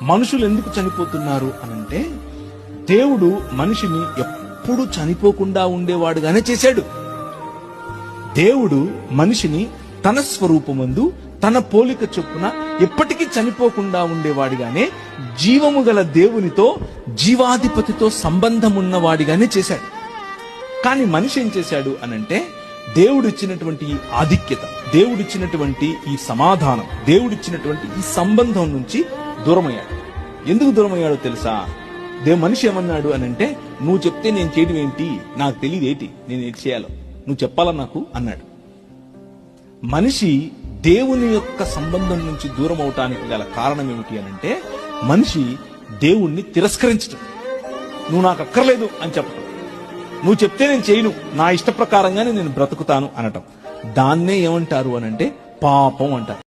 మనుషులు ఎందుకు చనిపోతున్నారు అనంటే, దేవుడు మనిషిని ఎప్పుడు చనిపోకుండా ఉండేవాడుగానే చేశాడు. దేవుడు మనిషిని తన స్వరూపమందు తన పోలిక చొప్పున ఎప్పటికీ చనిపోకుండా ఉండేవాడిగానే, జీవము గల దేవునితో జీవాధిపతితో సంబంధం ఉన్నవాడిగానే చేశాడు. కానీ మనిషి ఏం చేశాడు అనంటే, దేవుడిచ్చినటువంటి ఈ ఆధిక్యత, దేవుడిచ్చినటువంటి ఈ సమాధానం, దేవుడిచ్చినటువంటి ఈ సంబంధం నుంచి దూరమయ్యాడు. ఎందుకు దూరమయ్యాడో తెలుసా? మనిషి ఏమన్నాడు అనంటే, నువ్వు చెప్తే నేను చేయడం ఏంటి, నాకు తెలియదు ఏంటి, నేను ఏం చేయాలో నువ్వు చెప్పాలా నాకు అన్నాడు. మనిషి దేవుని యొక్క సంబంధం నుంచి దూరం అవటానికి గల కారణం ఏమిటి అనంటే, మనిషి దేవుణ్ణి తిరస్కరించడం. నువ్వు నాకు అక్కర్లేదు అని చెప్పటం, నువ్వు చెప్తే నేను చేయను, నా ఇష్ట ప్రకారంగానే నేను బ్రతుకుతాను అనటం. దాన్నే ఏమంటారు అనంటే పాపం అంటారు.